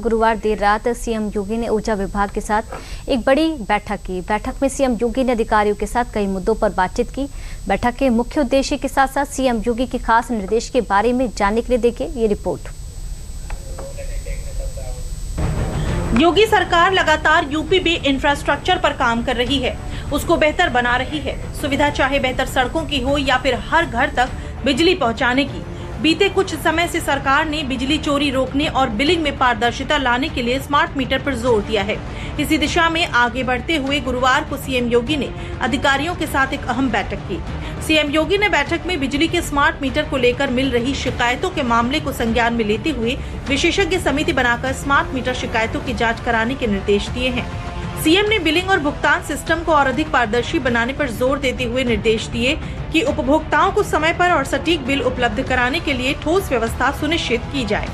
गुरुवार देर रात सीएम योगी ने ऊर्जा विभाग के साथ एक बड़ी बैठक की। बैठक में सीएम योगी ने अधिकारियों के साथ कई मुद्दों पर बातचीत की। बैठक के मुख्य उद्देश्य के साथ साथ सीएम योगी के खास निर्देश के बारे में जानने के लिए देखिए ये रिपोर्ट। योगी सरकार लगातार यूपी में इंफ्रास्ट्रक्चर पर काम कर रही है, उसको बेहतर बना रही है। सुविधा चाहे बेहतर सड़कों की हो या फिर हर घर तक बिजली पहुंचाने की। बीते कुछ समय से सरकार ने बिजली चोरी रोकने और बिलिंग में पारदर्शिता लाने के लिए स्मार्ट मीटर पर जोर दिया है। इसी दिशा में आगे बढ़ते हुए गुरुवार को सीएम योगी ने अधिकारियों के साथ एक अहम बैठक की। सीएम योगी ने बैठक में बिजली के स्मार्ट मीटर को लेकर मिल रही शिकायतों के मामले को संज्ञान में लेते हुए विशेषज्ञ समिति बनाकर स्मार्ट मीटर शिकायतों की जाँच कराने के निर्देश दिए हैं। सीएम ने बिलिंग और भुगतान सिस्टम को और अधिक पारदर्शी बनाने पर जोर देते हुए निर्देश दिए कि उपभोक्ताओं को समय पर और सटीक बिल उपलब्ध कराने के लिए ठोस व्यवस्था सुनिश्चित की जाए।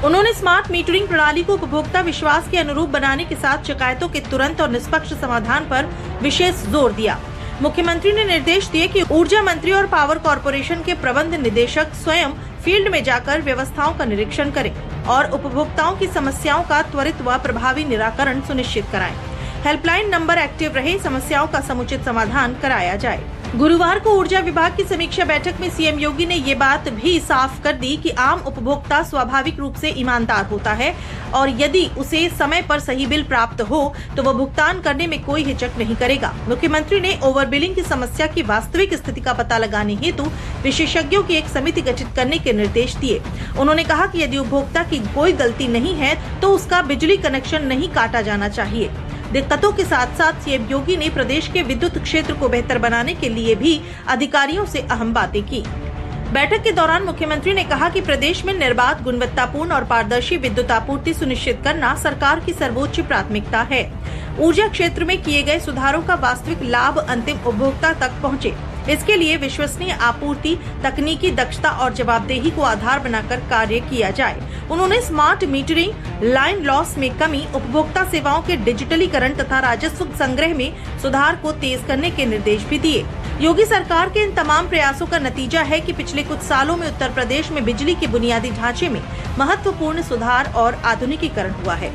उन्होंने स्मार्ट मीटरिंग प्रणाली को उपभोक्ता विश्वास के अनुरूप बनाने के साथ शिकायतों के तुरंत और निष्पक्ष समाधान पर विशेष जोर दिया। मुख्यमंत्री ने निर्देश दिए कि ऊर्जा मंत्री और पावर कॉरपोरेशन के प्रबंध निदेशक स्वयं फील्ड में जाकर व्यवस्थाओं का निरीक्षण करें और उपभोक्ताओं की समस्याओं का त्वरित व प्रभावी निराकरण सुनिश्चित कराएं। हेल्पलाइन नंबर एक्टिव रहे, समस्याओं का समुचित समाधान कराया जाए। गुरुवार को ऊर्जा विभाग की समीक्षा बैठक में सीएम योगी ने ये बात भी साफ कर दी कि आम उपभोक्ता स्वाभाविक रूप से ईमानदार होता है और यदि उसे समय पर सही बिल प्राप्त हो तो वह भुगतान करने में कोई हिचक नहीं करेगा। मुख्यमंत्री ने ओवर बिलिंग की समस्या की वास्तविक स्थिति का पता लगाने हेतु विशेषज्ञों की एक समिति गठित करने के निर्देश दिए। उन्होंने कहा कि यदि उपभोक्ता की कोई गलती नहीं है तो उसका बिजली कनेक्शन नहीं काटा जाना चाहिए। दिक्कतों के साथ साथ सीएम योगी ने प्रदेश के विद्युत क्षेत्र को बेहतर बनाने के लिए भी अधिकारियों से अहम बातें की। बैठक के दौरान मुख्यमंत्री ने कहा कि प्रदेश में निर्बाध, गुणवत्तापूर्ण और पारदर्शी विद्युत आपूर्ति सुनिश्चित करना सरकार की सर्वोच्च प्राथमिकता है। ऊर्जा क्षेत्र में किए गए सुधारों का वास्तविक लाभ अंतिम उपभोक्ता तक पहुँचे, इसके लिए विश्वसनीय आपूर्ति, तकनीकी दक्षता और जवाबदेही को आधार बनाकर कार्य किया जाए। उन्होंने स्मार्ट मीटरिंग, लाइन लॉस में कमी, उपभोक्ता सेवाओं के डिजिटलीकरण तथा राजस्व संग्रह में सुधार को तेज करने के निर्देश भी दिए। योगी सरकार के इन तमाम प्रयासों का नतीजा है कि पिछले कुछ सालों में उत्तर प्रदेश में बिजली के बुनियादी ढांचे में महत्वपूर्ण सुधार और आधुनिकीकरण हुआ है।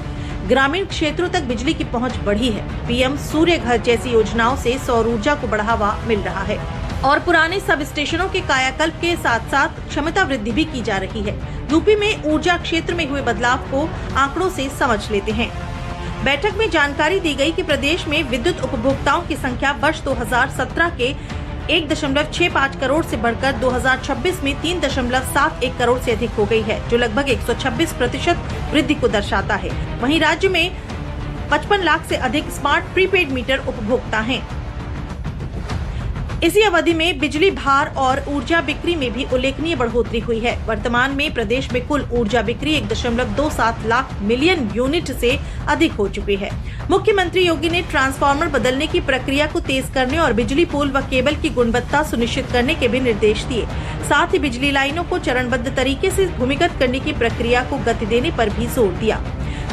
ग्रामीण क्षेत्रों तक बिजली की पहुंच बढ़ी है। पीएम सूर्य घर जैसी योजनाओं से सौर ऊर्जा को बढ़ावा मिल रहा है और पुराने सब स्टेशनों के कायाकल्प के साथ साथ क्षमता वृद्धि भी की जा रही है। यूपी में ऊर्जा क्षेत्र में हुए बदलाव को आंकड़ों से समझ लेते हैं। बैठक में जानकारी दी गई कि प्रदेश में विद्युत उपभोक्ताओं की संख्या वर्ष 2017 के 1.65 करोड़ से बढ़कर 2026 में 3.71 करोड़ से अधिक हो गई है, जो लगभग 126% वृद्धि को दर्शाता है। वहीं राज्य में 55 लाख से अधिक स्मार्ट प्रीपेड मीटर उपभोक्ता हैं। इसी अवधि में बिजली भार और ऊर्जा बिक्री में भी उल्लेखनीय बढ़ोतरी हुई है। वर्तमान में प्रदेश में कुल ऊर्जा बिक्री 1.27 लाख मिलियन यूनिट से अधिक हो चुकी है। मुख्यमंत्री योगी ने ट्रांसफार्मर बदलने की प्रक्रिया को तेज करने और बिजली पोल व केबल की गुणवत्ता सुनिश्चित करने के भी निर्देश दिए। साथ ही बिजली लाइनों को चरणबद्ध तरीके से भूमिगत करने की प्रक्रिया को गति देने पर भी जोर दिया।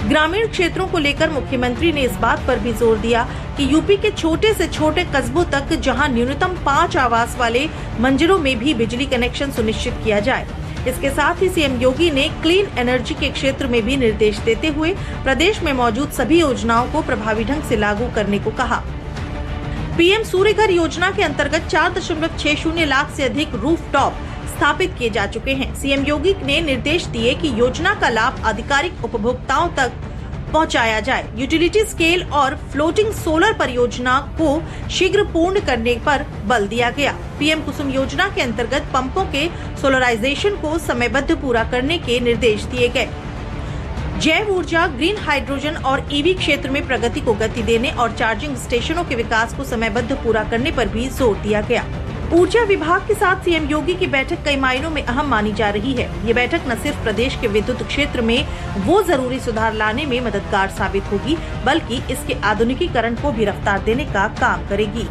ग्रामीण क्षेत्रों को लेकर मुख्यमंत्री ने इस बात पर भी जोर दिया कि यूपी के छोटे से छोटे कस्बों तक जहां न्यूनतम 5 आवास वाले मंजिलों में भी बिजली कनेक्शन सुनिश्चित किया जाए। इसके साथ ही सीएम योगी ने क्लीन एनर्जी के क्षेत्र में भी निर्देश देते हुए प्रदेश में मौजूद सभी योजनाओं को प्रभावी ढंग से लागू करने को कहा। पीएम सूर्य घर योजना के अंतर्गत 4.60 लाख से अधिक रूफटॉप स्थापित किए जा चुके हैं। सीएम योगी ने निर्देश दिए कि योजना का लाभ आधिकारिक उपभोक्ताओं तक पहुंचाया जाए। यूटिलिटी स्केल और फ्लोटिंग सोलर परियोजना को शीघ्र पूर्ण करने पर बल दिया गया। पीएम कुसुम योजना के अंतर्गत पंपों के सोलराइजेशन को समयबद्ध पूरा करने के निर्देश दिए गए। जैव ऊर्जा, ग्रीन हाइड्रोजन और ईवी क्षेत्र में प्रगति को गति देने और चार्जिंग स्टेशनों के विकास को समयबद्ध पूरा करने पर भी जोर दिया गया। ऊर्जा विभाग के साथ सीएम योगी की बैठक कई मायनों में अहम मानी जा रही है। ये बैठक न सिर्फ प्रदेश के विद्युत क्षेत्र में वो जरूरी सुधार लाने में मददगार साबित होगी, बल्कि इसके आधुनिकीकरण को भी रफ्तार देने का काम करेगी।